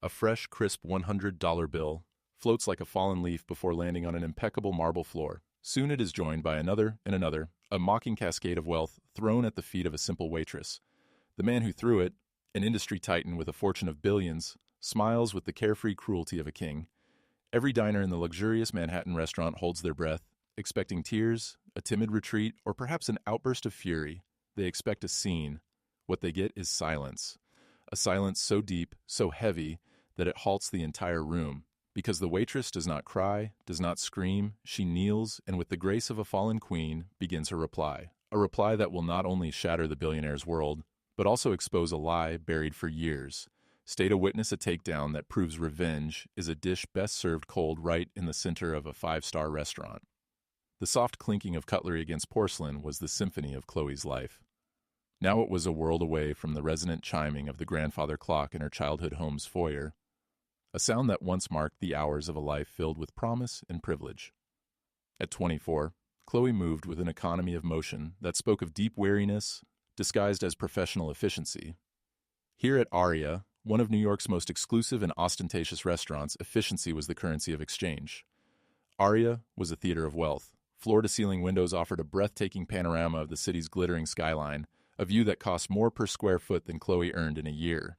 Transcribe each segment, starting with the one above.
A fresh, crisp $100 bill floats like a fallen leaf before landing on an impeccable marble floor. Soon it is joined by another and another, a mocking cascade of wealth thrown at the feet of a simple waitress. The man who threw it, an industry titan with a fortune of billions, smiles with the carefree cruelty of a king. Every diner in the luxurious Manhattan restaurant holds their breath, expecting tears, a timid retreat, or perhaps an outburst of fury. They expect a scene. What they get is silence. A silence so deep, so heavy, that it halts the entire room. Because the waitress does not cry, does not scream, she kneels, and with the grace of a fallen queen, begins her reply. A reply that will not only shatter the billionaire's world, but also expose a lie buried for years. Stay to witness a takedown that proves revenge is a dish best served cold right in the center of a five-star restaurant. The soft clinking of cutlery against porcelain was the symphony of Chloe's life. Now it was a world away from the resonant chiming of the grandfather clock in her childhood home's foyer, a sound that once marked the hours of a life filled with promise and privilege. At 24, Chloe moved with an economy of motion that spoke of deep weariness, disguised as professional efficiency. Here at Aria, one of New York's most exclusive and ostentatious restaurants, efficiency was the currency of exchange. Aria was a theater of wealth. Floor-to-ceiling windows offered a breathtaking panorama of the city's glittering skyline, a view that cost more per square foot than Chloe earned in a year.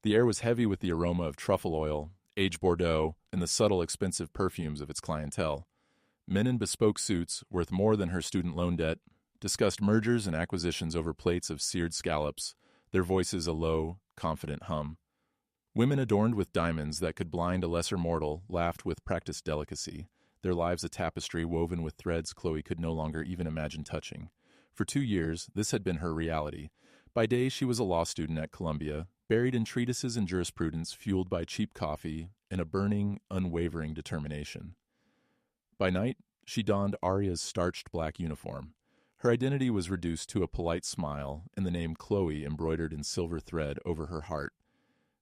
The air was heavy with the aroma of truffle oil, aged Bordeaux, and the subtle, expensive perfumes of its clientele. Men in bespoke suits, worth more than her student loan debt, discussed mergers and acquisitions over plates of seared scallops, their voices a low, confident hum. Women adorned with diamonds that could blind a lesser mortal laughed with practiced delicacy, their lives a tapestry woven with threads Chloe could no longer even imagine touching. For 2 years, this had been her reality. By day, she was a law student at Columbia, buried in treatises and jurisprudence fueled by cheap coffee and a burning, unwavering determination. By night, she donned Aria's starched black uniform. Her identity was reduced to a polite smile and the name Chloe embroidered in silver thread over her heart.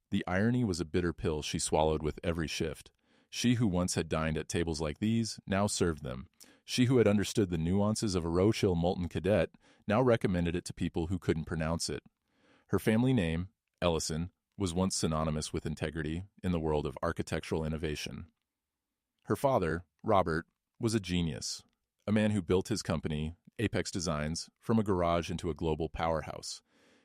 The irony was a bitter pill she swallowed with every shift. She who once had dined at tables like these now served them. She who had understood the nuances of a Rothschild molten cadet now recommended it to people who couldn't pronounce it. Her family name, Ellison, was once synonymous with integrity in the world of architectural innovation. Her father, Robert, was a genius, a man who built his company, Apex Designs, from a garage into a global powerhouse.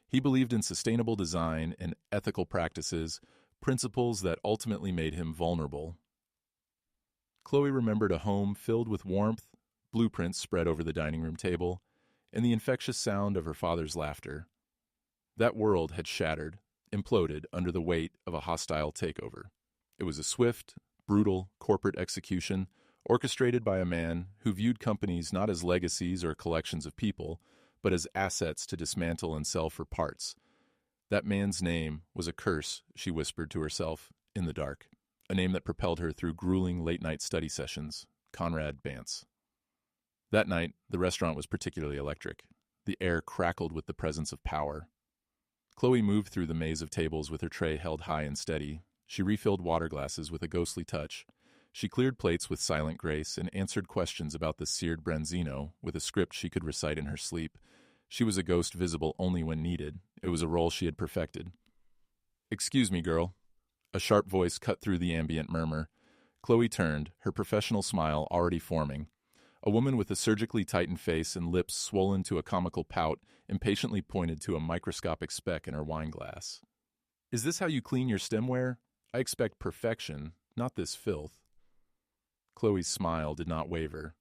He believed in sustainable design and ethical practices, principles that ultimately made him vulnerable. Chloe remembered a home filled with warmth, blueprints spread over the dining room table, and the infectious sound of her father's laughter. That world had shattered, imploded under the weight of a hostile takeover. It was a swift, brutal corporate execution orchestrated by a man who viewed companies not as legacies or collections of people, but as assets to dismantle and sell for parts. That man's name was a curse, she whispered to herself in the dark, a name that propelled her through grueling late-night study sessions, Conrad Bantz. That night, the restaurant was particularly electric. The air crackled with the presence of power. Chloe moved through the maze of tables with her tray held high and steady. She refilled water glasses with a ghostly touch. She cleared plates with silent grace and answered questions about the seared branzino with a script she could recite in her sleep. She was a ghost visible only when needed. It was a role she had perfected. "Excuse me, girl." A sharp voice cut through the ambient murmur. Chloe turned, her professional smile already forming. A woman with a surgically tightened face and lips swollen to a comical pout impatiently pointed to a microscopic speck in her wine glass. "Is this how you clean your stemware? I expect perfection, not this filth." Chloe's smile did not waver.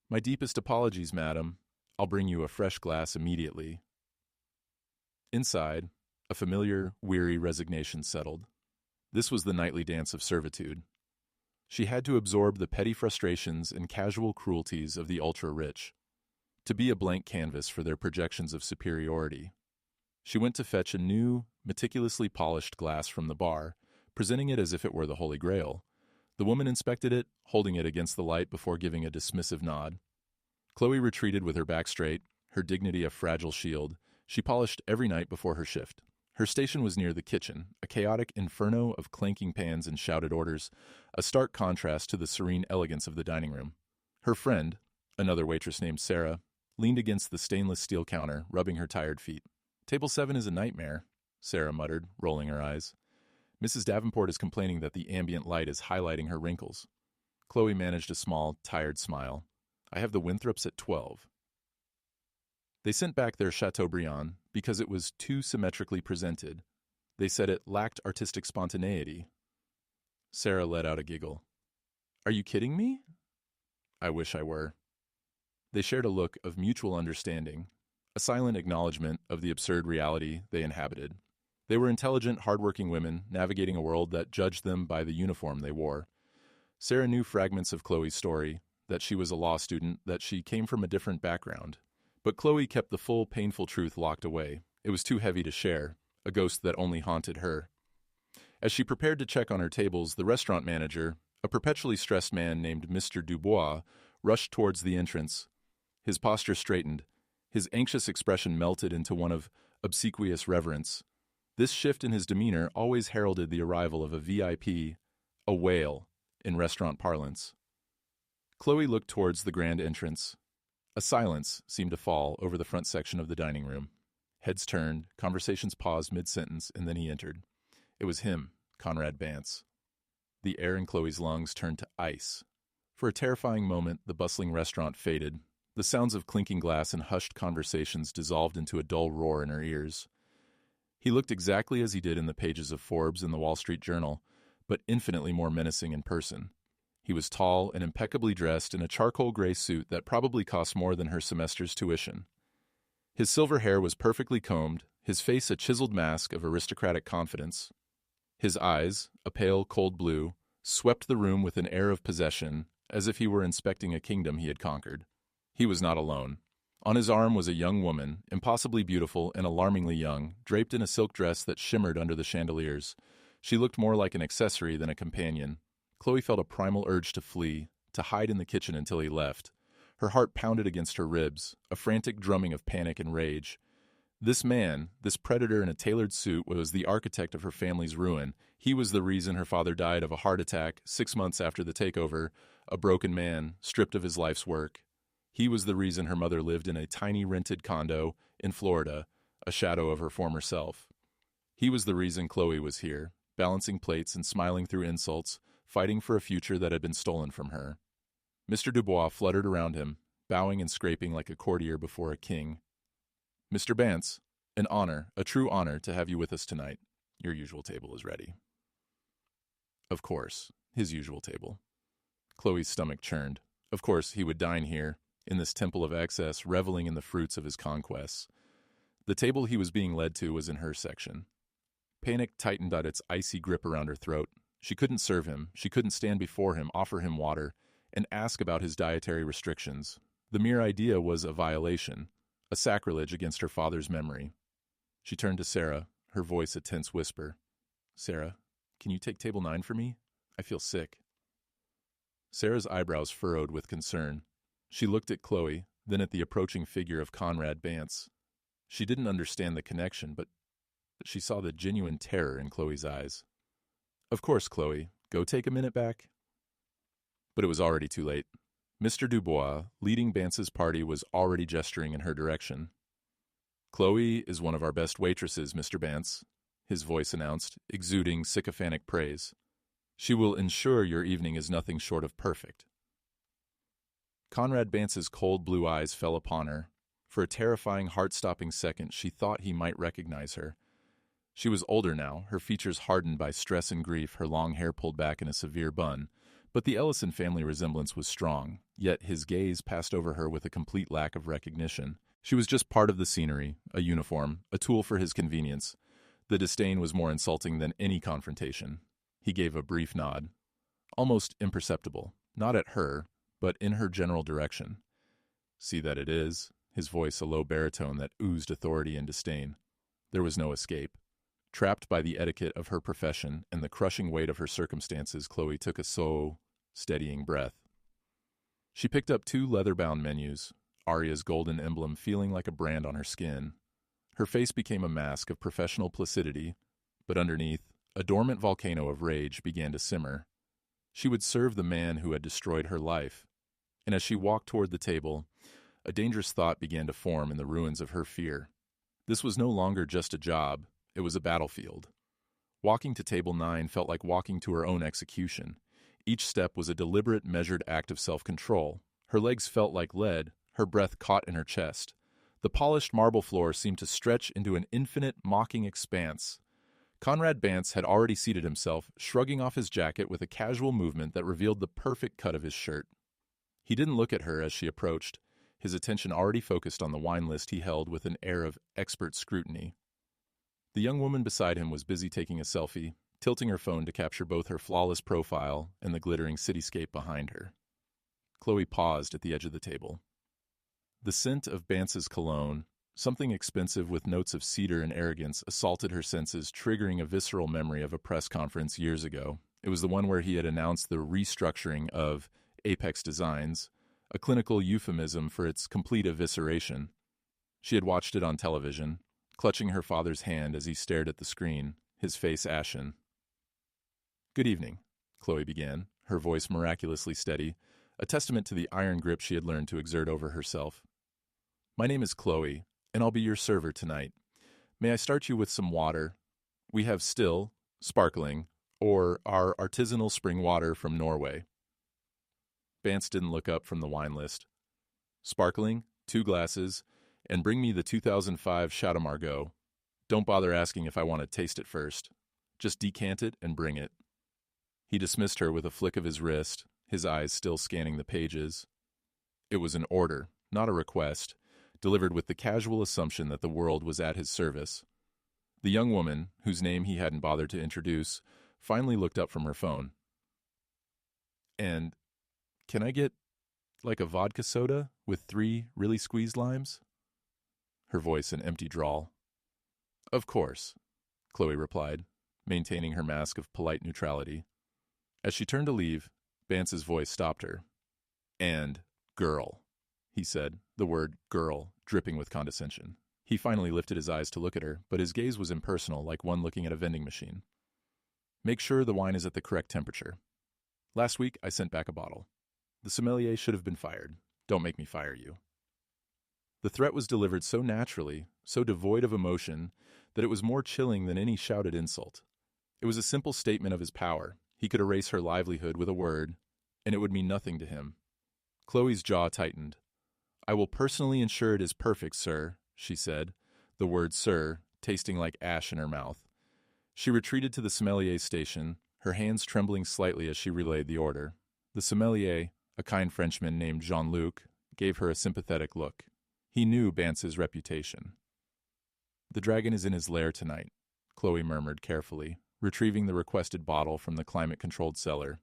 "My deepest apologies, madam. I'll bring you a fresh glass immediately." Inside, a familiar, weary resignation settled. This was the nightly dance of servitude. She had to absorb the petty frustrations and casual cruelties of the ultra-rich, to be a blank canvas for their projections of superiority. She went to fetch a new, meticulously polished glass from the bar, presenting it as if it were the Holy Grail. The woman inspected it, holding it against the light before giving a dismissive nod. Chloe retreated with her back straight, her dignity a fragile shield. She polished every night before her shift. Her station was near the kitchen, a chaotic inferno of clanking pans and shouted orders, a stark contrast to the serene elegance of the dining room. Her friend, another waitress named Sarah, leaned against the stainless steel counter, rubbing her tired feet. "Table 7 is a nightmare," Sarah muttered, rolling her eyes. Mrs. Davenport is complaining that the ambient light is highlighting her wrinkles. Chloe managed a small, tired smile. I have the Winthrops at 12. They sent back their Chateaubriand because it was too symmetrically presented. They said it lacked artistic spontaneity. Sarah let out a giggle. Are you kidding me? I wish I were. They shared a look of mutual understanding, a silent acknowledgement of the absurd reality they inhabited. They were intelligent, hardworking women navigating a world that judged them by the uniform they wore. Sarah knew fragments of Chloe's story, that she was a law student, that she came from a different background. But Chloe kept the full, painful truth locked away. It was too heavy to share, a ghost that only haunted her. As she prepared to check on her tables, the restaurant manager, a perpetually stressed man named Mr. Dubois, rushed towards the entrance. His posture straightened. His anxious expression melted into one of obsequious reverence. This shift in his demeanor always heralded the arrival of a VIP, a whale, in restaurant parlance. Chloe looked towards the grand entrance. A silence seemed to fall over the front section of the dining room. Heads turned, conversations paused mid-sentence, and then he entered. It was him, Conrad Bance. The air in Chloe's lungs turned to ice. For a terrifying moment, the bustling restaurant faded. The sounds of clinking glass and hushed conversations dissolved into a dull roar in her ears. He looked exactly as he did in the pages of Forbes and the Wall Street Journal, but infinitely more menacing in person. He was tall and impeccably dressed in a charcoal gray suit that probably cost more than her semester's tuition. His silver hair was perfectly combed, his face a chiseled mask of aristocratic confidence. His eyes, a pale, cold blue, swept the room with an air of possession, as if he were inspecting a kingdom he had conquered. He was not alone. On his arm was a young woman, impossibly beautiful and alarmingly young, draped in a silk dress that shimmered under the chandeliers. She looked more like an accessory than a companion. Chloe felt a primal urge to flee, to hide in the kitchen until he left. Her heart pounded against her ribs, a frantic drumming of panic and rage. This man, this predator in a tailored suit, was the architect of her family's ruin. He was the reason her father died of a heart attack 6 months after the takeover, a broken man, stripped of his life's work. He was the reason her mother lived in a tiny rented condo in Florida, a shadow of her former self. He was the reason Chloe was here, balancing plates and smiling through insults, fighting for a future that had been stolen from her. Mr. Dubois fluttered around him, bowing and scraping like a courtier before a king. Mr. Bance, an honor, a true honor to have you with us tonight. Your usual table is ready. Of course, his usual table. Chloe's stomach churned. Of course, he would dine here, in this temple of excess, reveling in the fruits of his conquests. The table he was being led to was in her section. Panic tightened at its icy grip around her throat. She couldn't serve him, she couldn't stand before him, offer him water, and ask about his dietary restrictions. The mere idea was a violation, a sacrilege against her father's memory. She turned to Sarah, her voice a tense whisper. Sarah, can you take table 9 for me? I feel sick. Sarah's eyebrows furrowed with concern. She looked at Chloe, then at the approaching figure of Conrad Bance. She didn't understand the connection, but she saw the genuine terror in Chloe's eyes. Of course, Chloe, go take a minute back. But it was already too late. Mr. Dubois, leading Bance's party, was already gesturing in her direction. Chloe is one of our best waitresses, Mr. Bance, his voice announced, exuding sycophantic praise. She will ensure your evening is nothing short of perfect. Conrad Bance's cold blue eyes fell upon her. For a terrifying, heart-stopping second, she thought he might recognize her. She was older now, her features hardened by stress and grief, her long hair pulled back in a severe bun. But the Ellison family resemblance was strong, yet his gaze passed over her with a complete lack of recognition. She was just part of the scenery, a uniform, a tool for his convenience. The disdain was more insulting than any confrontation. He gave a brief nod, almost imperceptible, not at her, but in her general direction. See that it is, his voice a low baritone that oozed authority and disdain. There was no escape. Trapped by the etiquette of her profession and the crushing weight of her circumstances, Chloe took a slow, steadying breath. She picked up 2 leather-bound menus, Aria's golden emblem feeling like a brand on her skin. Her face became a mask of professional placidity, but underneath, a dormant volcano of rage began to simmer. She would serve the man who had destroyed her life. And as she walked toward the table, a dangerous thought began to form in the ruins of her fear. This was no longer just a job. It was a battlefield. Walking to table 9 felt like walking to her own execution. Each step was a deliberate, measured act of self-control. Her legs felt like lead, her breath caught in her chest. The polished marble floor seemed to stretch into an infinite, mocking expanse. Conrad Bance had already seated himself, shrugging off his jacket with a casual movement that revealed the perfect cut of his shirt. He didn't look at her as she approached, his attention already focused on the wine list he held with an air of expert scrutiny. The young woman beside him was busy taking a selfie, tilting her phone to capture both her flawless profile and the glittering cityscape behind her. Chloe paused at the edge of the table. The scent of Bance's cologne, something expensive with notes of cedar and arrogance, assaulted her senses, triggering a visceral memory of a press conference years ago. It was the one where he had announced the restructuring of Apex Designs, a clinical euphemism for its complete evisceration. She had watched it on television, clutching her father's hand as he stared at the screen, his face ashen. "Good evening," Chloe began, her voice miraculously steady, a testament to the iron grip she had learned to exert over herself. "My name is Chloe, and I'll be your server tonight. May I start you with some water? We have still, sparkling, or our artisanal spring water from Norway." Bance didn't look up from the wine list. "Sparkling, 2 glasses, and bring me the 2005 Chateau Margaux. Don't bother asking if I want to taste it first. Just decant it and bring it." He dismissed her with a flick of his wrist, his eyes still scanning the pages. It was an order, not a request, delivered with the casual assumption that the world was at his service. The young woman, whose name he hadn't bothered to introduce, finally looked up from her phone. "And can I get, like, a vodka soda with 3 really squeezed limes?" Her voice an empty drawl. "Of course," Chloe replied, maintaining her mask of polite neutrality. As she turned to leave, Bance's voice stopped her. "And girl," he said, the word girl dripping with condescension. He finally lifted his eyes to look at her, but his gaze was impersonal, like one looking at a vending machine. "Make sure the wine is at the correct temperature. Last week, I sent back a bottle. The sommelier should have been fired. Don't make me fire you." The threat was delivered so naturally, so devoid of emotion, that it was more chilling than any shouted insult. It was a simple statement of his power. He could erase her livelihood with a word, and it would mean nothing to him. Chloe's jaw tightened. "I will personally ensure it is perfect, sir," she said, the word sir tasting like ash in her mouth. She retreated to the sommelier's station, her hands trembling slightly as she relayed the order. The sommelier, a kind Frenchman named Jean-Luc, gave her a sympathetic look. He knew Bance's reputation. "The dragon is in his lair tonight," Chloe murmured carefully, retrieving the requested bottle from the climate-controlled cellar.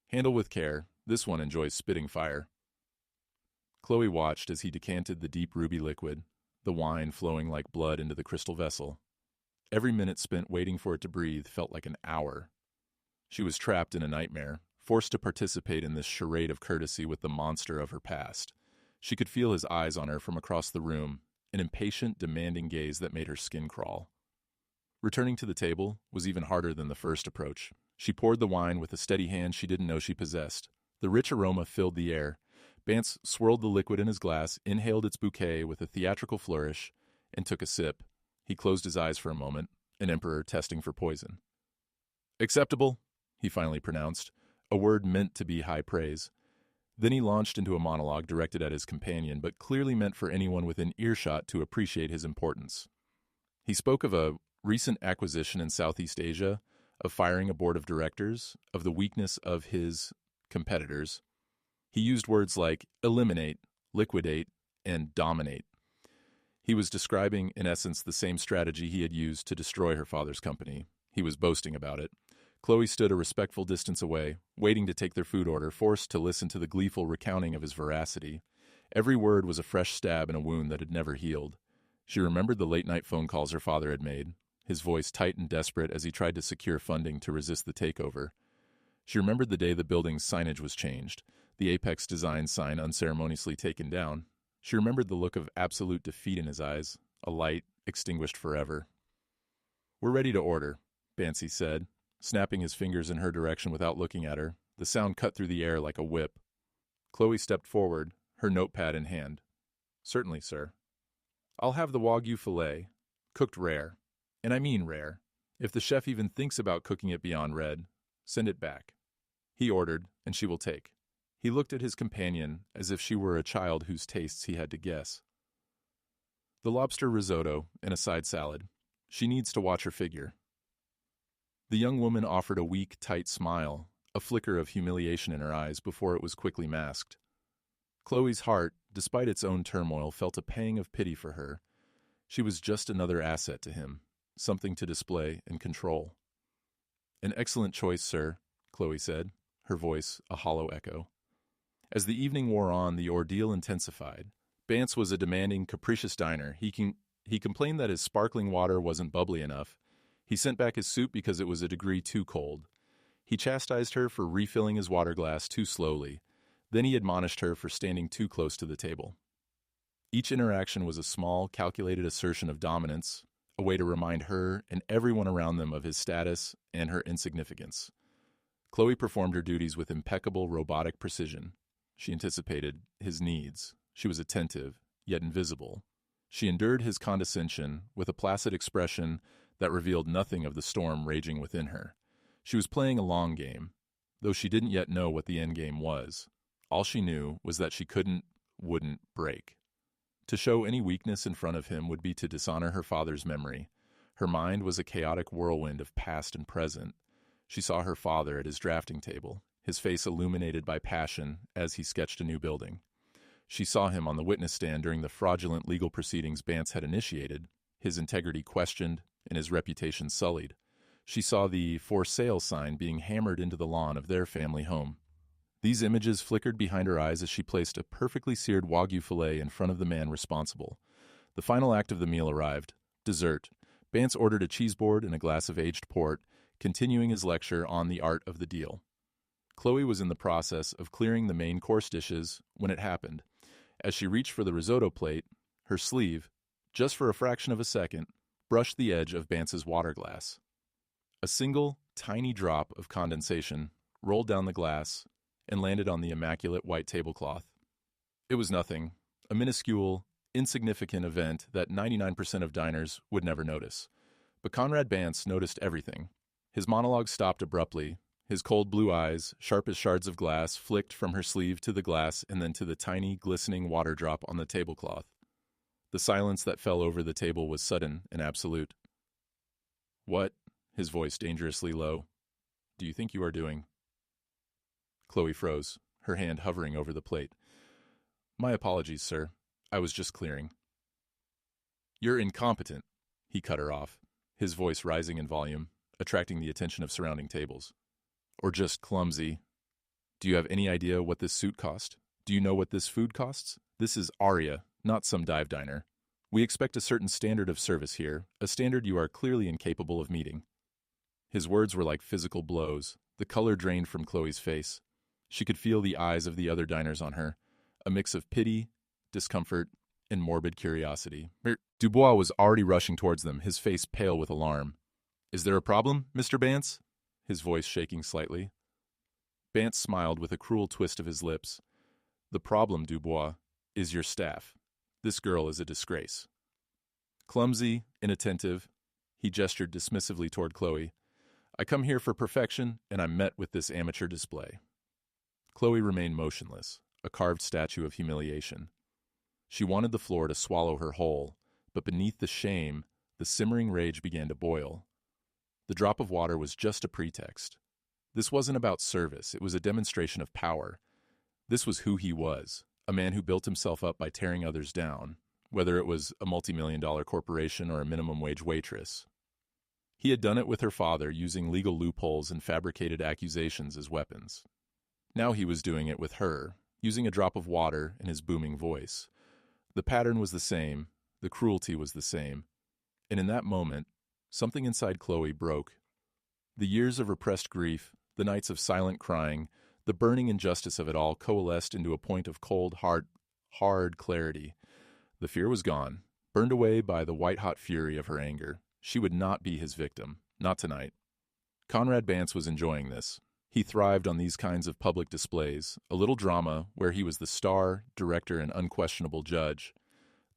"Handle with care. This one enjoys spitting fire." Chloe watched as he decanted the deep ruby liquid, the wine flowing like blood into the crystal vessel. Every minute spent waiting for it to breathe felt like an hour. She was trapped in a nightmare, forced to participate in this charade of courtesy with the monster of her past. She could feel his eyes on her from across the room, an impatient, demanding gaze that made her skin crawl. Returning to the table was even harder than the first approach. She poured the wine with a steady hand she didn't know she possessed. The rich aroma filled the air. Bance swirled the liquid in his glass, inhaled its bouquet with a theatrical flourish, and took a sip. He closed his eyes for a moment, an emperor testing for poison. "Acceptable," he finally pronounced, a word meant to be high praise. Then he launched into a monologue directed at his companion, but clearly meant for anyone within earshot to appreciate his importance. He spoke of a recent acquisition in Southeast Asia, of firing a board of directors, of the weakness of his competitors. He used words like eliminate, liquidate, and dominate. He was describing, in essence, the same strategy he had used to destroy her father's company. He was boasting about it. Chloe stood a respectful distance away, waiting to take their food order, forced to listen to the gleeful recounting of his veracity. Every word was a fresh stab in a wound that had never healed. She remembered the late-night phone calls her father had made, his voice tight and desperate as he tried to secure funding to resist the takeover. She remembered the day the building's signage was changed, the Apex Design sign unceremoniously taken down. She remembered the look of absolute defeat in his eyes, a light extinguished forever. "We're ready to order," Bancy said, snapping his fingers in her direction without looking at her. The sound cut through the air like a whip. Chloe stepped forward, her notepad in hand. "Certainly, sir. I'll have the Wagyu filet, cooked rare, and I mean rare, If the chef even thinks about cooking it beyond red, send it back. He ordered, and she will take. He looked at his companion as if she were a child whose tastes he had to guess. The lobster risotto and a side salad. She needs to watch her figure. The young woman offered a weak, tight smile, a flicker of humiliation in her eyes before it was quickly masked. Chloe's heart, despite its own turmoil, felt a pang of pity for her. She was just another asset to him, something to display and control. An excellent choice, sir, Chloe said, her voice a hollow echo. As the evening wore on, the ordeal intensified. Bance was a demanding, capricious diner. He complained that his sparkling water wasn't bubbly enough. He sent back his soup because it was a degree too cold. He chastised her for refilling his water glass too slowly. Then he admonished her for standing too close to the table. Each interaction was a small, calculated assertion of dominance, a way to remind her and everyone around them of his status and her insignificance. Chloe performed her duties with impeccable robotic precision. She anticipated his needs. She was attentive, yet invisible. She endured his condescension with a placid expression that revealed nothing of the storm raging within her. She was playing a long game, though she didn't yet know what the end game was. All she knew was that she wouldn't break. To show any weakness in front of him would be to dishonor her father's memory. Her mind was a chaotic whirlwind of past and present. She saw her father at his drafting table, his face illuminated by passion as he sketched a new building. She saw him on the witness stand during the fraudulent legal proceedings Bance had initiated, his integrity questioned and his reputation sullied. She saw the for sale sign being hammered into the lawn of their family home. These images flickered behind her eyes as she placed a perfectly seared Wagyu filet in front of the man responsible. The final act of the meal arrived, dessert. Bance ordered a cheese board and a glass of aged port, continuing his lecture on the art of the deal. Chloe was in the process of clearing the main course dishes when it happened. As she reached for the risotto plate, her sleeve, just for a fraction of a second, brushed the edge of Bance's water glass. A single, tiny drop of condensation rolled down the glass and landed on the immaculate white tablecloth. It was nothing, a minuscule, insignificant event that 99% of diners would never notice. But Conrad Bance noticed everything. His monologue stopped abruptly. His cold blue eyes, sharp as shards of glass, flicked from her sleeve to the glass and then to the tiny, glistening water drop on the tablecloth. The silence that fell over the table was sudden and absolute. "What," his voice dangerously low, "do you think you are doing?" Chloe froze, her hand hovering over the plate. "My apologies, sir. I was just clearing." "You're incompetent," he cut her off, his voice rising in volume, attracting the attention of surrounding tables. "Or just clumsy. Do you have any idea what this suit cost? Do you know what this food costs? This is Aria, not some dive diner. We expect a certain standard of service here, a standard you are clearly incapable of meeting." His words were like physical blows. The color drained from Chloe's face. She could feel the eyes of the other diners on her, a mix of pity, discomfort, and morbid curiosity. Dubois was already rushing towards them, his face pale with alarm. "Is there a problem, Mr. Bance?" his voice shaking slightly. Bance smiled with a cruel twist of his lips. "The problem, Dubois, is your staff. This girl is a disgrace." Clumsy, inattentive, he gestured dismissively toward Chloe. "I come here for perfection, and I'm met with this amateur display." Chloe remained motionless, a carved statue of humiliation. She wanted the floor to swallow her whole, but beneath the shame, the simmering rage began to boil. The drop of water was just a pretext. This wasn't about service, it was a demonstration of power. This was who he was, a man who built himself up by tearing others down, whether it was a multi-million-dollar corporation or a minimum-wage waitress. He had done it with her father, using legal loopholes and fabricated accusations as weapons. Now he was doing it with her, using a drop of water in his booming voice. The pattern was the same, the cruelty was the same, and in that moment, something inside Chloe broke. The years of repressed grief, the nights of silent crying, the burning injustice of it all coalesced into a point of cold, hard clarity. The fear was gone, burned away by the white-hot fury of her anger. She would not be his victim, not tonight. Conrad Bance was enjoying this. He thrived on these kinds of public displays, a little drama where he was the star, director, and unquestionable judge.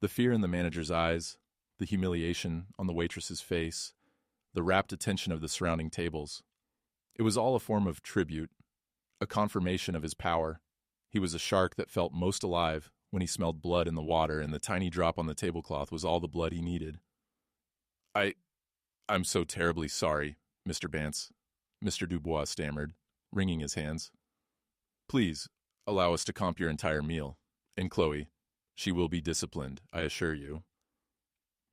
The fear in the manager's eyes, the humiliation on the waitress's face, the rapt attention of the surrounding tables. It was all a form of tribute, a confirmation of his power. He was a shark that felt most alive when he smelled blood in the water, and the tiny drop on the tablecloth was all the blood he needed. I'm so terribly sorry, Mr. Bance, Mr. Dubois stammered, wringing his hands. Please, allow us to comp your entire meal. And Chloe, she will be disciplined, I assure you.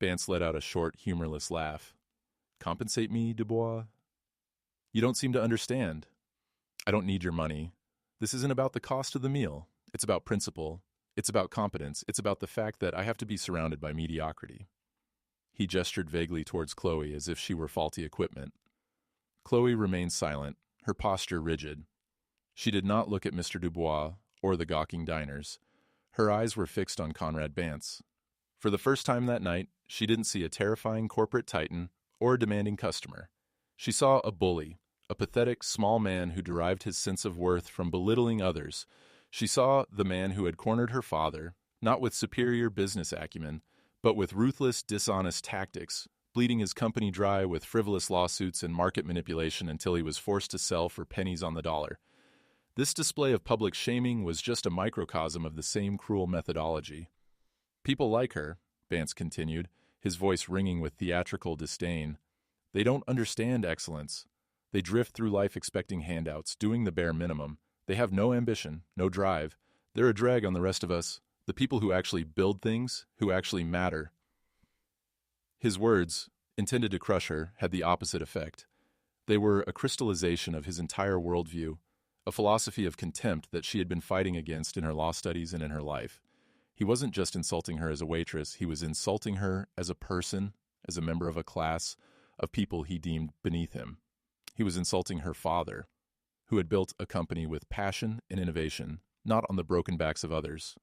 Bance let out a short, humorless laugh. Compensate me, Dubois? You don't seem to understand. I don't need your money. This isn't about the cost of the meal. It's about principle. It's about competence. It's about the fact that I have to be surrounded by mediocrity. He gestured vaguely towards Chloe as if she were faulty equipment. Chloe remained silent, her posture rigid. She did not look at Mr. Dubois or the gawking diners. Her eyes were fixed on Conrad Bance. For the first time that night, she didn't see a terrifying corporate titan or a demanding customer. She saw a bully, a pathetic, small man who derived his sense of worth from belittling others. She saw the man who had cornered her father, not with superior business acumen, but with ruthless, dishonest tactics, bleeding his company dry with frivolous lawsuits and market manipulation until he was forced to sell for pennies on the dollar. This display of public shaming was just a microcosm of the same cruel methodology. People like her, Bance continued, his voice ringing with theatrical disdain. They don't understand excellence. They drift through life expecting handouts, doing the bare minimum. They have no ambition, no drive. They're a drag on the rest of us, the people who actually build things, who actually matter. His words, intended to crush her, had the opposite effect. They were a crystallization of his entire worldview, a philosophy of contempt that she had been fighting against in her law studies and in her life. He wasn't just insulting her as a waitress, he was insulting her as a person, as a member of a class of people he deemed beneath him. He was insulting her father, who had built a company with passion and innovation, not on the broken backs of others.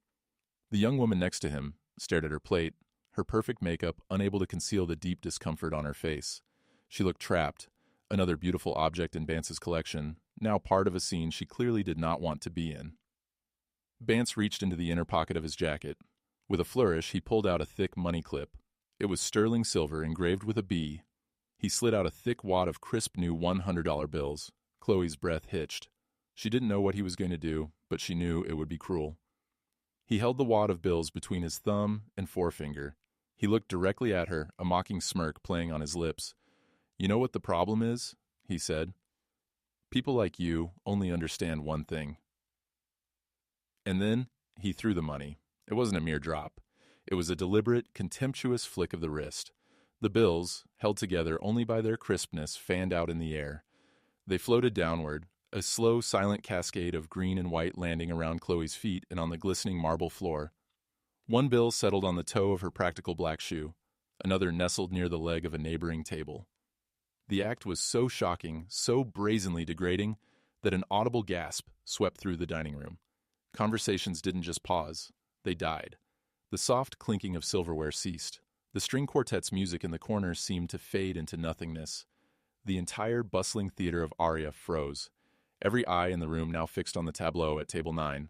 The young woman next to him stared at her plate, her perfect makeup unable to conceal the deep discomfort on her face. She looked trapped, another beautiful object in Bance's collection, now part of a scene she clearly did not want to be in. Bance reached into the inner pocket of his jacket. With a flourish, he pulled out a thick money clip. It was sterling silver engraved with a B. He slid out a thick wad of crisp new $100 bills. Chloe's breath hitched. She didn't know what he was going to do, but she knew it would be cruel. He held the wad of bills between his thumb and forefinger. He looked directly at her, a mocking smirk playing on his lips. You know what the problem is? He said. People like you only understand one thing. And then he threw the money. It wasn't a mere drop. It was a deliberate, contemptuous flick of the wrist. The bills, held together only by their crispness, fanned out in the air. They floated downward, a slow, silent cascade of green and white landing around Chloe's feet and on the glistening marble floor. One bill settled on the toe of her practical black shoe. Another nestled near the leg of a neighboring table. The act was so shocking, so brazenly degrading, that an audible gasp swept through the dining room. Conversations didn't just pause, they died. The soft clinking of silverware ceased. The string quartet's music in the corner seemed to fade into nothingness. The entire bustling theater of aria froze. Every eye in the room now fixed on the tableau at table 9.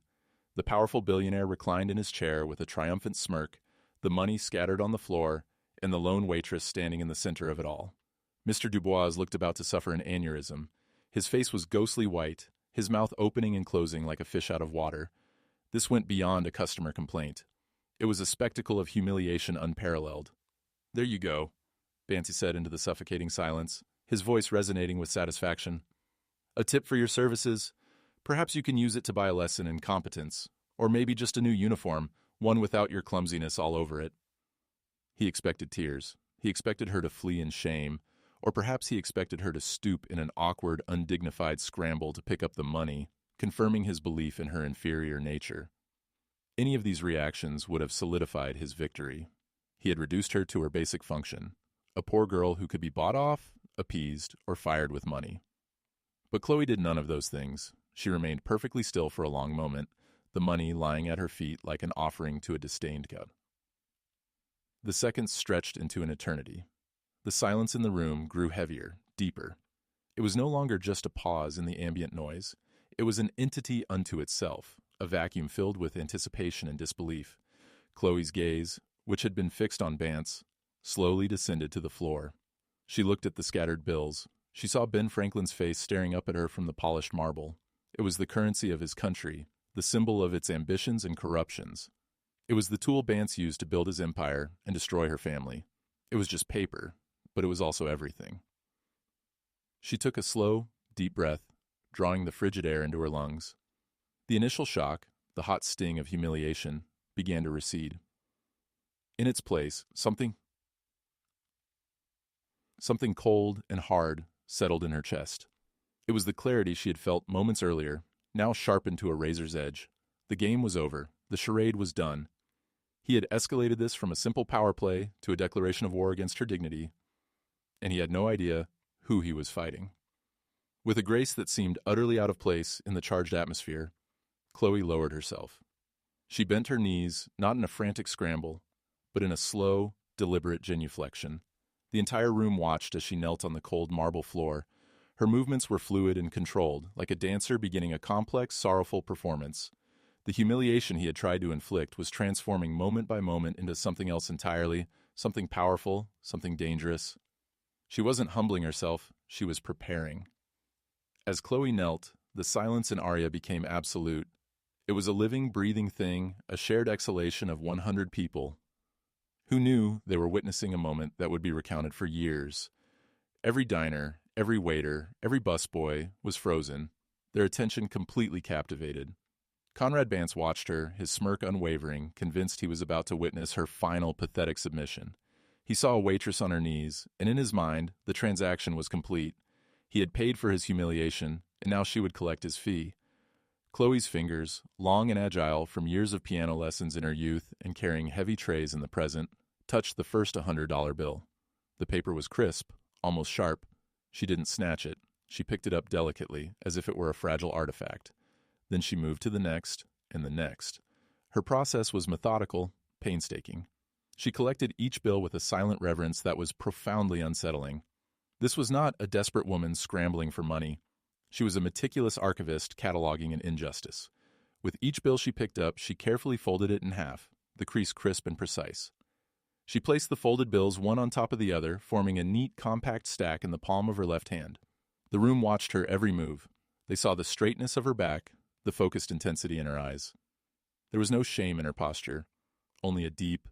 The powerful billionaire reclined in his chair with a triumphant smirk, the money scattered on the floor, and the lone waitress standing in the center of it all. Mr. Dubois looked about to suffer an aneurysm. His face was ghostly white, his mouth opening and closing like a fish out of water. This went beyond a customer complaint. It was a spectacle of humiliation unparalleled. There you go, Bancy said into the suffocating silence, his voice resonating with satisfaction. A tip for your services? Perhaps you can use it to buy a lesson in competence, or maybe just a new uniform, one without your clumsiness all over it. He expected tears. He expected her to flee in shame, or perhaps he expected her to stoop in an awkward, undignified scramble to pick up the money, confirming his belief in her inferior nature. Any of these reactions would have solidified his victory. He had reduced her to her basic function, a poor girl who could be bought off, appeased, or fired with money. But Chloe did none of those things. She remained perfectly still for a long moment, the money lying at her feet like an offering to a disdained God. The seconds stretched into an eternity. The silence in the room grew heavier, deeper. It was no longer just a pause in the ambient noise. It was an entity unto itself, a vacuum filled with anticipation and disbelief. Chloe's gaze, which had been fixed on Bance, slowly descended to the floor. She looked at the scattered bills. She saw Ben Franklin's face staring up at her from the polished marble. It was the currency of his country, the symbol of its ambitions and corruptions. It was the tool Bance used to build his empire and destroy her family. It was just paper, but it was also everything. She took a slow, deep breath, drawing the frigid air into her lungs. The initial shock, the hot sting of humiliation, began to recede. In its place, something cold and hard settled in her chest. It was the clarity she had felt moments earlier, now sharpened to a razor's edge. The game was over. The charade was done. He had escalated this from a simple power play to a declaration of war against her dignity, and he had no idea who he was fighting. With a grace that seemed utterly out of place in the charged atmosphere, Chloe lowered herself. She bent her knees, not in a frantic scramble, but in a slow, deliberate genuflection. The entire room watched as she knelt on the cold marble floor. Her movements were fluid and controlled, like a dancer beginning a complex, sorrowful performance. The humiliation he had tried to inflict was transforming moment by moment into something else entirely, something powerful, something dangerous. She wasn't humbling herself, she was preparing. As Chloe knelt, the silence in Arya became absolute. It was a living, breathing thing, a shared exhalation of 100 people. Who knew they were witnessing a moment that would be recounted for years? Every diner, every waiter, every busboy was frozen, their attention completely captivated. Conrad Bance watched her, his smirk unwavering, convinced he was about to witness her final pathetic submission. He saw a waitress on her knees, and in his mind, the transaction was complete. He had paid for his humiliation, and now she would collect his fee. Chloe's fingers, long and agile from years of piano lessons in her youth and carrying heavy trays in the present, touched the first $100 bill. The paper was crisp, almost sharp. She didn't snatch it. She picked it up delicately, as if it were a fragile artifact. Then she moved to the next, and the next. Her process was methodical, painstaking. She collected each bill with a silent reverence that was profoundly unsettling. This was not a desperate woman scrambling for money. She was a meticulous archivist cataloging an injustice. With each bill she picked up, she carefully folded it in half, the crease crisp and precise. She placed the folded bills one on top of the other, forming a neat, compact stack in the palm of her left hand. The room watched her every move. They saw the straightness of her back, the focused intensity in her eyes. There was no shame in her posture, only a deep,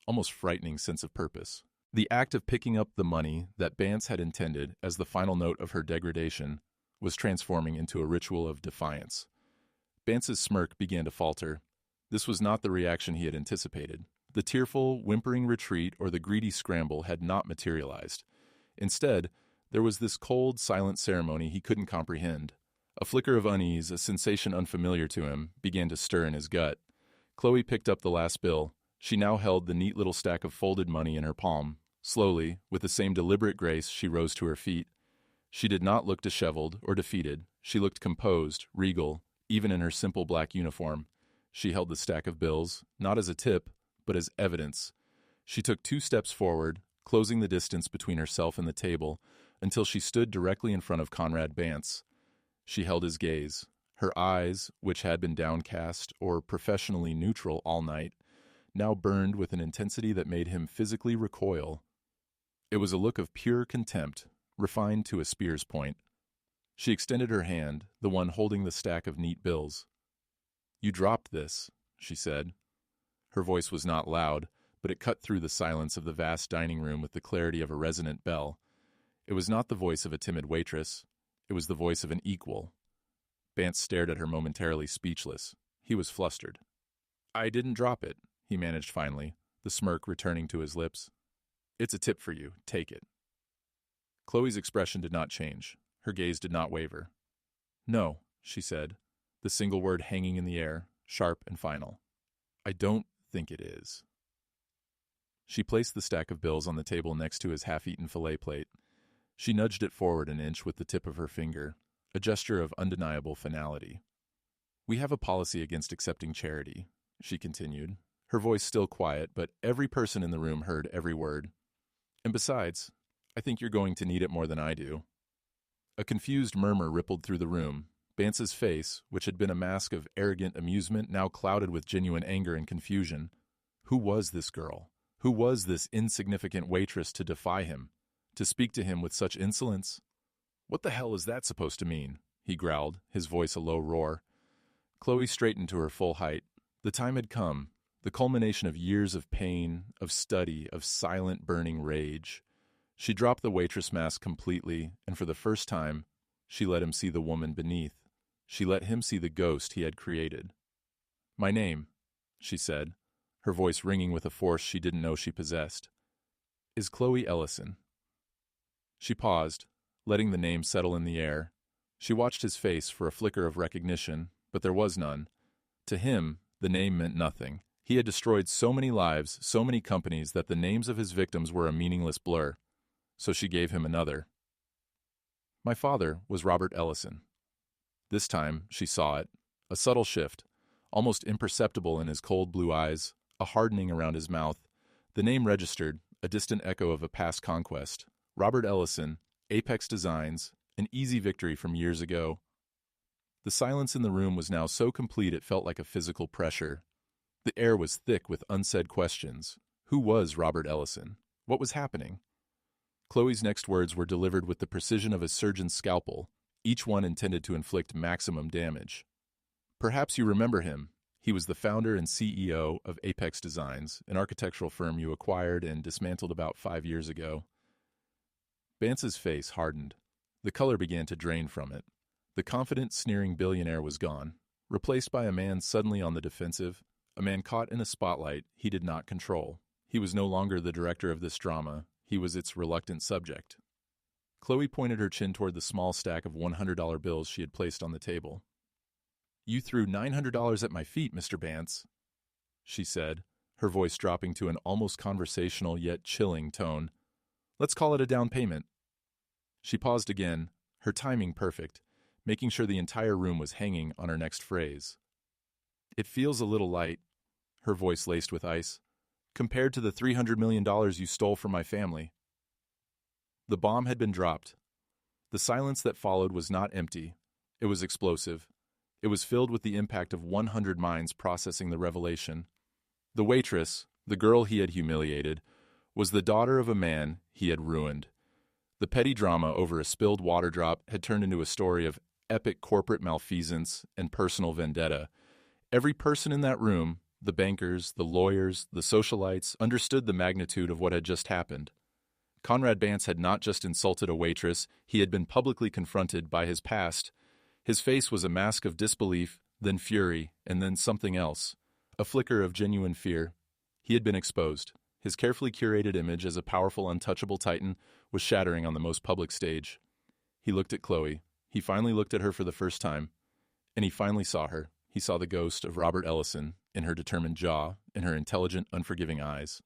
almost frightening sense of purpose. The act of picking up the money that Bance had intended as the final note of her degradation was transforming into a ritual of defiance. Bance's smirk began to falter. This was not the reaction he had anticipated. The tearful, whimpering retreat or the greedy scramble had not materialized. Instead, there was this cold, silent ceremony he couldn't comprehend. A flicker of unease, a sensation unfamiliar to him, began to stir in his gut. Chloe picked up the last bill. She now held the neat little stack of folded money in her palm. Slowly, with the same deliberate grace, she rose to her feet. She did not look disheveled or defeated. She looked composed, regal, even in her simple black uniform. She held the stack of bills, not as a tip, but as evidence. She took 2 steps forward, closing the distance between herself and the table, until she stood directly in front of Conrad Bance. She held his gaze. Her eyes, which had been downcast or professionally neutral all night, now burned with an intensity that made him physically recoil. It was a look of pure contempt, refined to a spear's point. She extended her hand, the one holding the stack of neat bills. "You dropped this," she said. Her voice was not loud, but it cut through the silence of the vast dining room with the clarity of a resonant bell. It was not the voice of a timid waitress. It was the voice of an equal. Bance stared at her momentarily speechless. He was flustered. "I didn't drop it," he managed finally, the smirk returning to his lips. "It's a tip for you. Take it." Chloe's expression did not change. Her gaze did not waver. "No," she said, the single word hanging in the air, sharp and final. "I don't think it is." She placed the stack of bills on the table next to his half-eaten fillet plate. She nudged it forward an inch with the tip of her finger, a gesture of undeniable finality. "We have a policy against accepting charity," she continued, her voice still quiet, but every person in the room heard every word. "And besides, I think you're going to need it more than I do." A confused murmur rippled through the room. Bance's face, which had been a mask of arrogant amusement, now clouded with genuine anger and confusion. Who was this girl? Who was this insignificant waitress to defy him? To speak to him with such insolence? What the hell is that supposed to mean? He growled, his voice a low roar. Chloe straightened to her full height. The time had come, the culmination of years of pain, of study, of silent burning rage. She dropped the waitress mask completely, and for the first time, she let him see the woman beneath. She let him see the ghost he had created. "My name," she said, her voice ringing with a force she didn't know she possessed, "is Chloe Ellison." She paused, letting the name settle in the air. She watched his face for a flicker of recognition, but there was none. To him, the name meant nothing. He had destroyed so many lives, so many companies, that the names of his victims were a meaningless blur. So she gave him another. "My father was Robert Ellison." This time, she saw it. A subtle shift, almost imperceptible in his cold blue eyes, a hardening around his mouth. The name registered, a distant echo of a past conquest. Robert Ellison, Apex Designs, an easy victory from years ago. The silence in the room was now so complete it felt like a physical pressure. The air was thick with unsaid questions. Who was Robert Ellison? What was happening? Chloe's next words were delivered with the precision of a surgeon's scalpel, each one intended to inflict maximum damage. "Perhaps you remember him. He was the founder and CEO of Apex Designs, an architectural firm you acquired and dismantled about 5 years ago." Bance's face hardened. The color began to drain from it. The confident, sneering billionaire was gone, replaced by a man suddenly on the defensive, a man caught in a spotlight he did not control. He was no longer the director of this drama. He was its reluctant subject. Chloe pointed her chin toward the small stack of $100 bills she had placed on the table. "You threw $900 at my feet, Mr. Bance," she said, her voice dropping to an almost conversational yet chilling tone. "Let's call it a down payment." She paused again, her timing perfect, making sure the entire room was hanging on her next phrase. "It feels a little light," her voice laced with ice, "compared to the $300 million you stole from my family." The bomb had been dropped. The silence that followed was not empty. It was explosive. It was filled with the impact of 100 minds processing the revelation. The waitress, the girl he had humiliated, was the daughter of a man he had ruined. The petty drama over a spilled water drop had turned into a story of epic corporate malfeasance and personal vendetta. Every person in that room, the bankers, the lawyers, the socialites, understood the magnitude of what had just happened. Conrad Bance had not just insulted a waitress, he had been publicly confronted by his past. His face was a mask of disbelief, then fury, and then something else. A flicker of genuine fear. He had been exposed. His carefully curated image as a powerful, untouchable titan was shattering on the most public stage. He looked at Chloe. He finally looked at her for the first time. And he finally saw her. He saw the ghost of Robert Ellison in her determined jaw, in her intelligent, unforgiving eyes.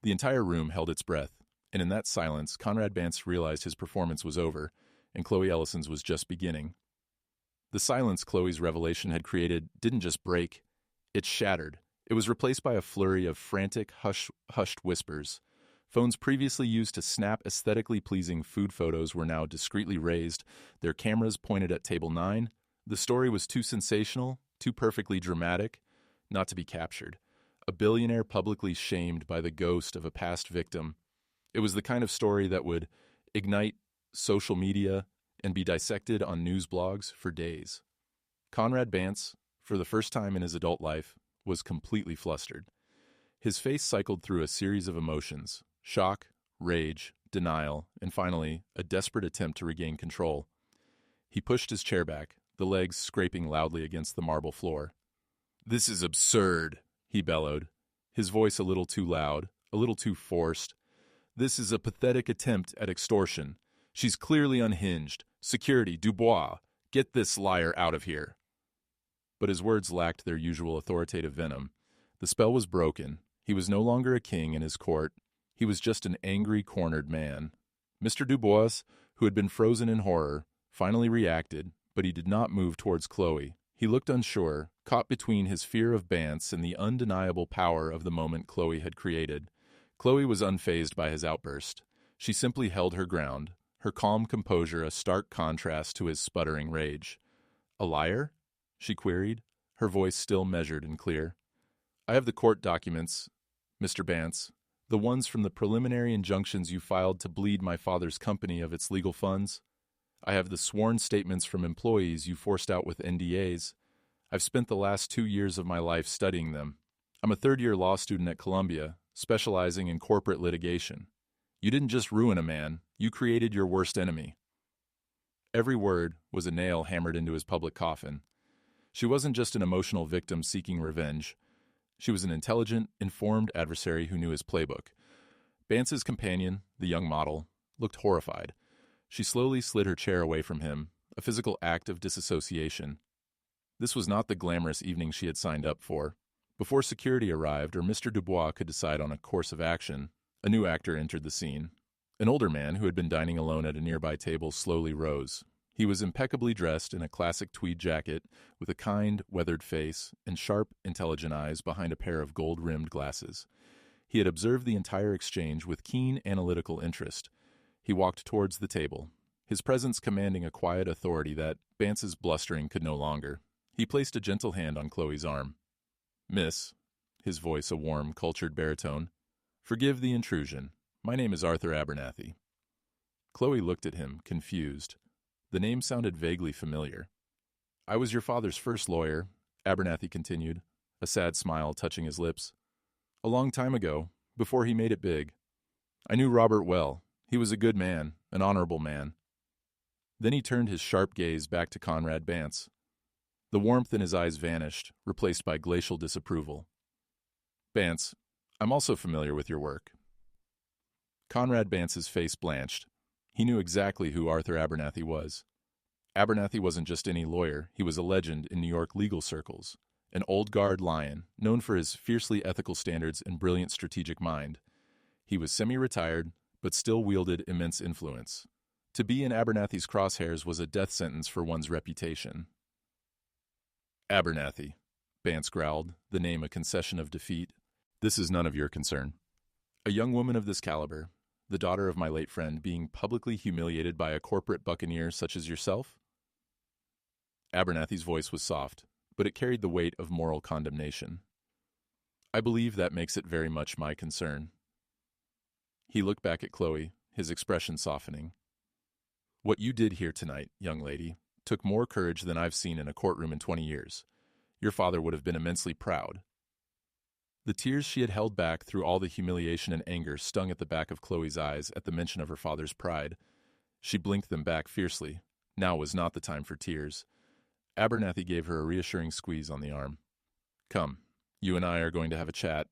The entire room held its breath. And in that silence, Conrad Bance realized his performance was over, and Chloe Ellison's was just beginning. The silence Chloe's revelation had created didn't just break, it shattered. It was replaced by a flurry of frantic, hushed whispers. Phones previously used to snap aesthetically pleasing food photos were now discreetly raised, their cameras pointed at table 9. The story was too sensational, too perfectly dramatic, not to be captured. A billionaire publicly shamed by the ghost of a past victim. It was the kind of story that would ignite social media and be dissected on news blogs for days. Conrad Bance, for the first time in his adult life, was completely flustered. His face cycled through a series of emotions: shock, rage, denial, and finally, a desperate attempt to regain control. He pushed his chair back, the legs scraping loudly against the marble floor. "This is absurd," he bellowed, his voice a little too loud, a little too forced. "This is a pathetic attempt at extortion. She's clearly unhinged. Security, Dubois, get this liar out of here." But his words lacked their usual authoritative venom. The spell was broken. He was no longer a king in his court. He was just an angry, cornered man. Mr. Dubois, who had been frozen in horror, finally reacted, but he did not move towards Chloe. He looked unsure, caught between his fear of Bance and the undeniable power of the moment Chloe had created. Chloe was unfazed by his outburst. She simply held her ground, her calm composure a stark contrast to his sputtering rage. "A liar?" she queried, her voice still measured and clear. "I have the court documents, Mr. Bance. The ones from the preliminary injunctions you filed to bleed my father's company of its legal funds. I have the sworn statements from employees you forced out with NDAs. I've spent the last 2 years of my life studying them. I'm a third-year law student at Columbia, specializing in corporate litigation. You didn't just ruin a man, you created your worst enemy. Every word was a nail hammered into his public coffin. She wasn't just an emotional victim seeking revenge. She was an intelligent, informed adversary who knew his playbook. Bance's companion, the young model, looked horrified. She slowly slid her chair away from him, a physical act of disassociation. This was not the glamorous evening she had signed up for. Before security arrived or Mr. Dubois could decide on a course of action, a new actor entered the scene. An older man who had been dining alone at a nearby table slowly rose. He was impeccably dressed in a classic tweed jacket, with a kind, weathered face and sharp, intelligent eyes behind a pair of gold-rimmed glasses. He had observed the entire exchange with keen, analytical interest. He walked towards the table, his presence commanding a quiet authority that Bance's blustering could no longer. He placed a gentle hand on Chloe's arm. "Miss," his voice a warm, cultured baritone, "forgive the intrusion. My name is Arthur Abernathy." Chloe looked at him, confused. The name sounded vaguely familiar. "I was your father's first lawyer," Abernathy continued, a sad smile touching his lips. "A long time ago, before he made it big. I knew Robert well. He was a good man, an honorable man." Then he turned his sharp gaze back to Conrad Bance. The warmth in his eyes vanished, replaced by glacial disapproval. "Bance, I'm also familiar with your work." Conrad Bance's face blanched. He knew exactly who Arthur Abernathy was. Abernathy wasn't just any lawyer, he was a legend in New York legal circles, an old guard lion, known for his fiercely ethical standards and brilliant strategic mind. He was semi-retired, but still wielded immense influence. To be in Abernathy's crosshairs was a death sentence for one's reputation. "Abernathy," Bance growled, the name a concession of defeat. "This is none of your concern. A young woman of this caliber, the daughter of my late friend, being publicly humiliated by a corporate buccaneer such as yourself?" Abernathy's voice was soft, but it carried the weight of moral condemnation. "I believe that makes it very much my concern." He looked back at Chloe, his expression softening. "What you did here tonight, young lady, took more courage than I've seen in a courtroom in 20 years. Your father would have been immensely proud." The tears she had held back through all the humiliation and anger stung at the back of Chloe's eyes at the mention of her father's pride. She blinked them back fiercely. Now was not the time for tears. Abernathy gave her a reassuring squeeze on the arm. "Come, you and I are going to have a chat.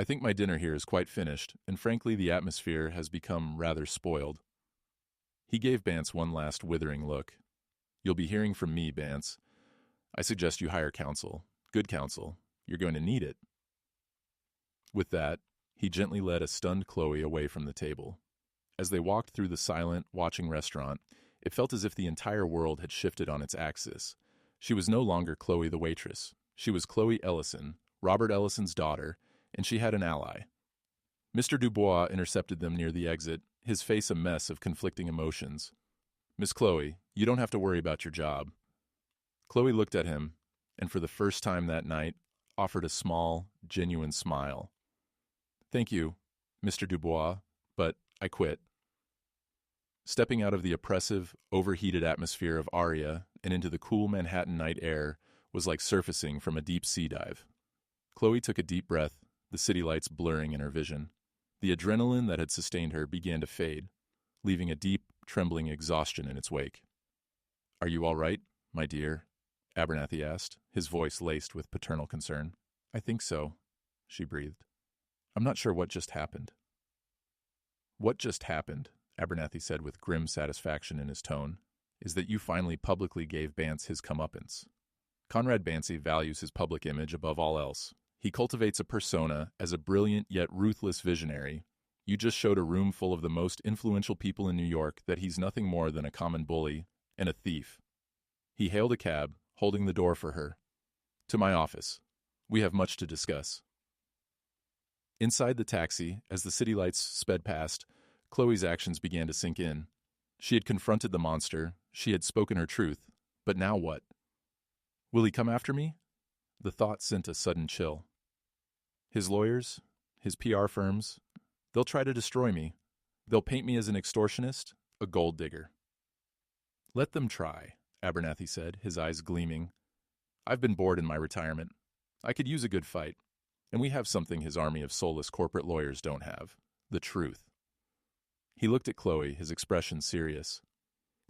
I think my dinner here is quite finished, and frankly the atmosphere has become rather spoiled." He gave Bance one last withering look. "You'll be hearing from me, Bance. I suggest you hire counsel. Good counsel. You're going to need it." With that, he gently led a stunned Chloe away from the table. As they walked through the silent, watching restaurant, it felt as if the entire world had shifted on its axis. She was no longer Chloe the waitress. She was Chloe Ellison, Robert Ellison's daughter, and she had an ally. Mr. Dubois intercepted them near the exit, his face a mess of conflicting emotions. "Miss Chloe, you don't have to worry about your job." Chloe looked at him, and for the first time that night, offered a small, genuine smile. "Thank you, Mr. Dubois, but I quit." Stepping out of the oppressive, overheated atmosphere of Aria and into the cool Manhattan night air was like surfacing from a deep sea dive. Chloe took a deep breath, the city lights blurring in her vision. The adrenaline that had sustained her began to fade, leaving a deep, trembling exhaustion in its wake. "Are you all right, my dear?" Abernathy asked, his voice laced with paternal concern. "I think so," she breathed. "I'm not sure what just happened." "What just happened," Abernathy said with grim satisfaction in his tone, "is that you finally publicly gave Bance his comeuppance. Conrad Bancy values his public image above all else. He cultivates a persona as a brilliant yet ruthless visionary. You just showed a room full of the most influential people in New York that he's nothing more than a common bully and a thief." He hailed a cab, holding the door for her. "To my office. We have much to discuss." Inside the taxi, as the city lights sped past, Chloe's actions began to sink in. She had confronted the monster, she had spoken her truth, but now what? "Will he come after me?" The thought sent a sudden chill. His lawyers, his PR firms, They'll try to destroy me. They'll paint me as an extortionist, a gold digger. Let them try, Abernathy said, his eyes gleaming. I've been bored in my retirement. I could use a good fight. And we have something his army of soulless corporate lawyers don't have: the truth. He looked at Chloe, his expression serious.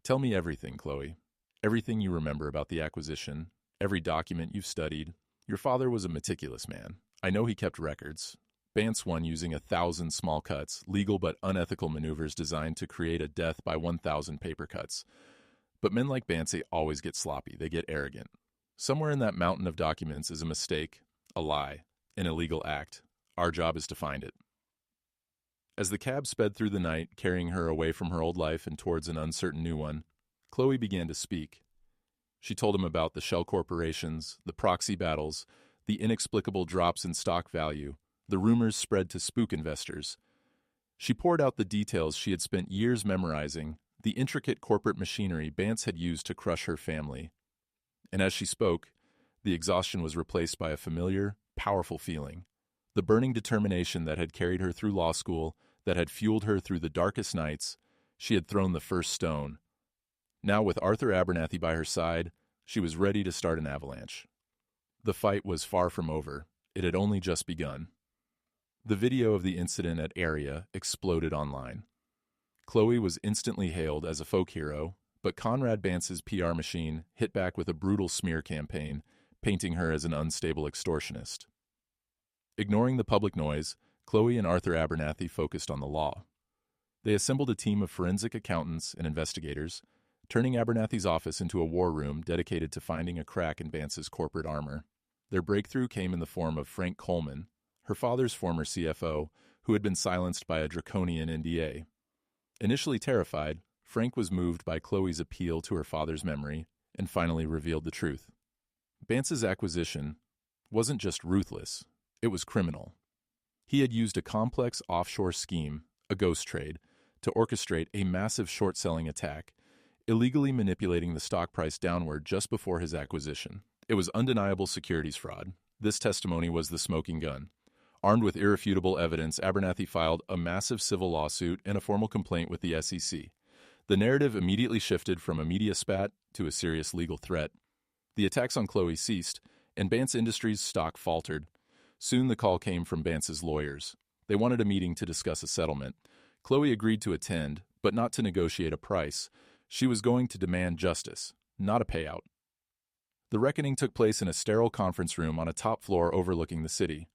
Tell me everything, Chloe. Everything you remember about the acquisition, every document you've studied. Your father was a meticulous man. I know he kept records. Bance won using 1,000 small cuts, legal but unethical maneuvers designed to create a death by 1,000 paper cuts. But men like Bance always get sloppy. They get arrogant. Somewhere in that mountain of documents is a mistake, a lie, an illegal act. Our job is to find it. As the cab sped through the night, carrying her away from her old life and towards an uncertain new one, Chloe began to speak. She told him about the shell corporations, the proxy battles, the inexplicable drops in stock value, the rumors spread to spook investors. She poured out the details she had spent years memorizing, the intricate corporate machinery Bance had used to crush her family. And as she spoke, the exhaustion was replaced by a familiar, powerful feeling. The burning determination that had carried her through law school, that had fueled her through the darkest nights. She had thrown the first stone. Now, with Arthur Abernathy by her side, she was ready to start an avalanche. The fight was far from over. It had only just begun. The video of the incident at Area exploded online. Chloe was instantly hailed as a folk hero, but Conrad Bance's PR machine hit back with a brutal smear campaign, painting her as an unstable extortionist. Ignoring the public noise, Chloe and Arthur Abernathy focused on the law. They assembled a team of forensic accountants and investigators, turning Abernathy's office into a war room dedicated to finding a crack in Bance's corporate armor. Their breakthrough came in the form of Frank Coleman, her father's former CFO, who had been silenced by a draconian NDA. Initially terrified, Frank was moved by Chloe's appeal to her father's memory and finally revealed the truth. Bance's acquisition wasn't just ruthless, it was criminal. He had used a complex offshore scheme, a ghost trade, to orchestrate a massive short-selling attack, illegally manipulating the stock price downward just before his acquisition. It was undeniable securities fraud. This testimony was the smoking gun. Armed with irrefutable evidence, Abernathy filed a massive civil lawsuit and a formal complaint with the SEC. The narrative immediately shifted from a media spat to a serious legal threat. The attacks on Chloe ceased, and Bance Industries' stock faltered. Soon the call came from Bance's lawyers. They wanted a meeting to discuss a settlement. Chloe agreed to attend, but not to negotiate a price. She was going to demand justice, not a payout. The reckoning took place in a sterile conference room on a top floor overlooking the city.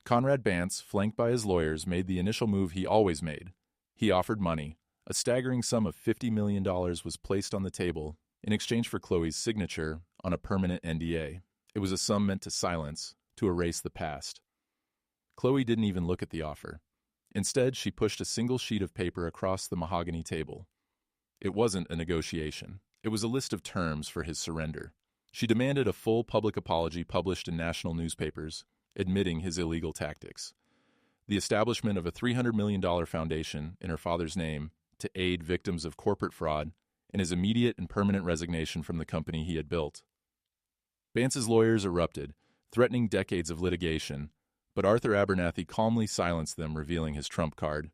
Conrad Bance, flanked by his lawyers, made the initial move he always made. He offered money. A staggering sum of $50 million was placed on the table in exchange for Chloe's signature on a permanent NDA. It was a sum meant to silence, to erase the past. Chloe didn't even look at the offer. Instead, she pushed a single sheet of paper across the mahogany table. It wasn't a negotiation. It was a list of terms for his surrender. She demanded a full public apology published in national newspapers, admitting his illegal tactics. The establishment of a $300 million foundation in her father's name to aid victims of corporate fraud, and his immediate and permanent resignation from the company he had built. Bance's lawyers erupted, threatening decades of litigation, but Arthur Abernathy calmly silenced them, revealing his trump card: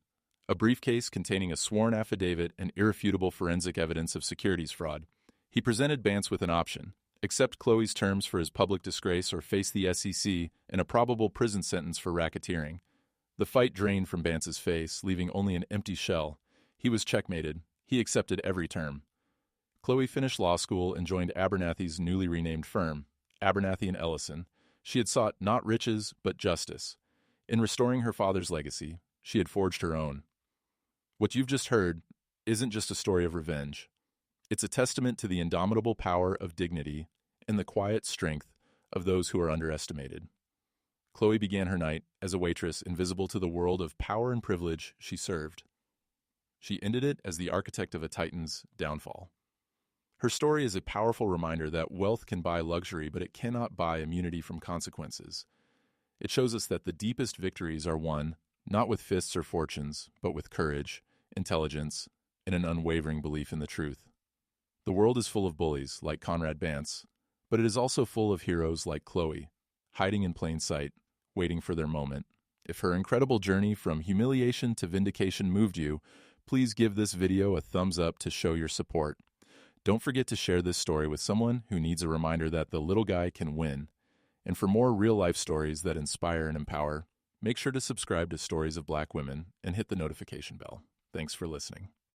a briefcase containing a sworn affidavit and irrefutable forensic evidence of securities fraud. He presented Bance with an option: accept Chloe's terms for his public disgrace or face the SEC and a probable prison sentence for racketeering. The fight drained from Bance's face, leaving only an empty shell. He was checkmated. He accepted every term. Chloe finished law school and joined Abernathy's newly renamed firm, Abernathy & Ellison. She had sought not riches, but justice. In restoring her father's legacy, she had forged her own. What you've just heard isn't just a story of revenge. It's a testament to the indomitable power of dignity and the quiet strength of those who are underestimated. Chloe began her night as a waitress invisible to the world of power and privilege she served. She ended it as the architect of a titan's downfall. Her story is a powerful reminder that wealth can buy luxury, but it cannot buy immunity from consequences. It shows us that the deepest victories are won not with fists or fortunes, but with courage, intelligence, and an unwavering belief in the truth. The world is full of bullies like Conrad Bance, but it is also full of heroes like Chloe, hiding in plain sight, waiting for their moment. If her incredible journey from humiliation to vindication moved you, please give this video a thumbs up to show your support. Don't forget to share this story with someone who needs a reminder that the little guy can win. And for more real-life stories that inspire and empower, make sure to subscribe to Stories of Black Women and hit the notification bell. Thanks for listening.